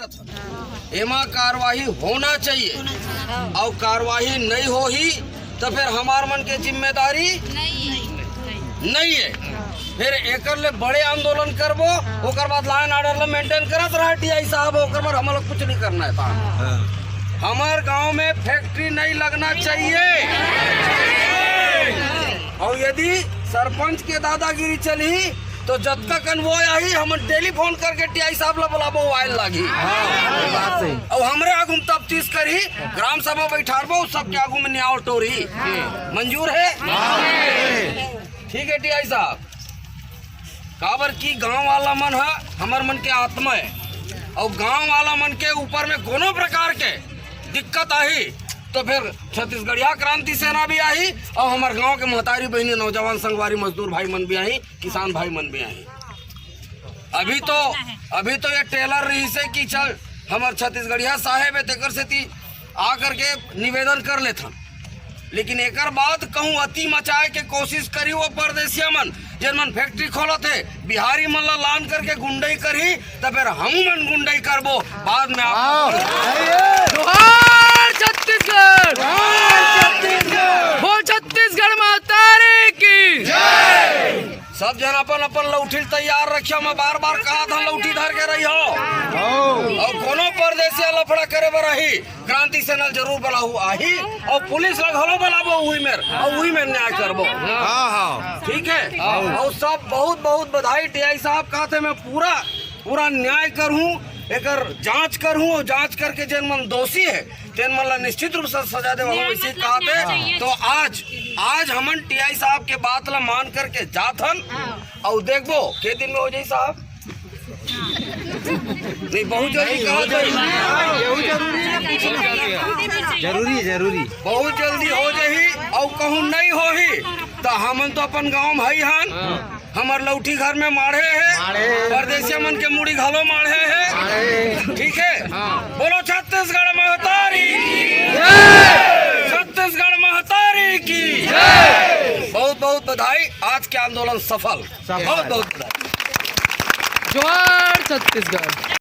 एमा कार्रवाई होना चाहिए और कार्रवाई नहीं हो ही तो फिर हमार मन के जिम्मेदारी नहीं है। फिर एकर ले बड़े आंदोलन करबो, ओकर बाद लाइन ऑर्डर ले मेंटेन करत रहा टीआई साहब, ओकर बाद हम लोग कुछ नहीं करना है। हमार गांव में फैक्ट्री नहीं लगना चाहिए और यदि सरपंच के दादागिरी चली तो जब तक कन्वॉय आई हम टेलीफोन करके टीआई साहब ला बुलाबो आयल लागी और हमरे आगू में तफ्तीश करी, ग्राम सभा बैठाबो, सबके आगू में न्याय टोरी। मंजूर है? ठीक है टीआई साहब। काबर की गांव वाला मन है हमार मन के आत्मा है और गांव वाला मन के ऊपर में कोनो प्रकार के दिक्कत आई तो फिर छत्तीसगढ़िया क्रांति सेना भी आई और हमारे गांव के महतारी बहनी, नौजवान, संगवारी, मजदूर भाई मन भी आई, किसान भाई मन भी आई। अभी तो ये टेलर रही से कि चल हमारे छत्तीसगढ़िया साहेब है तेकर से ती आकर के निवेदन कर लेता, लेकिन एकर बाद कहूँ अति मचाए के कोशिश करी वो परदेसिया मन जिन मन फैक्ट्री खोलो थे बिहारी मन ला लान करके गुंडई करी तो फिर हम मन गुंडई करबो बाद में। छत्तीसगढ़ बोल, छत्तीसगढ़ महतारी की सब जन अपन अपन लौठी तैयार रखियो। मैं बार बार कहा था लौठी धर के रही हो और कोनो परदेसी लफड़ा करे बर रही क्रांति सेना जरूर बुलाऊ आही और पुलिस लग हलो बुलाबो वही में न्याय करबो। ठीक है और सब बहुत बहुत बधाई टीआई साहब। कहते मैं पूरा न्याय करूँ, एकर जांच करूँ और जांच करके जिन मन दोषी है तेन मन ला निश्चित रूप से सजा दे वैसे कहते। तो आज हमन टीआई साहब के बात ला मान करके जात हन और देखबो के दिन में हो जाई साहब। नहीं बहुत जल्दी कहा जरूरी बहुत जल्दी हो जाही और कहूँ नहीं हो ही तो हमन तो अपन गाँव भाई हन, हमार लौठी घर में माढ़े है, परदेसिया मन के मुड़ी घालो माढ़े है। ठीक है बोलो छत्तीसगढ़ महतारी की, छत्तीसगढ़ महतारी की बहुत बहुत बधाई। आज के आंदोलन सफल। बहुत बहुत बधाई। जोहार छत्तीसगढ़।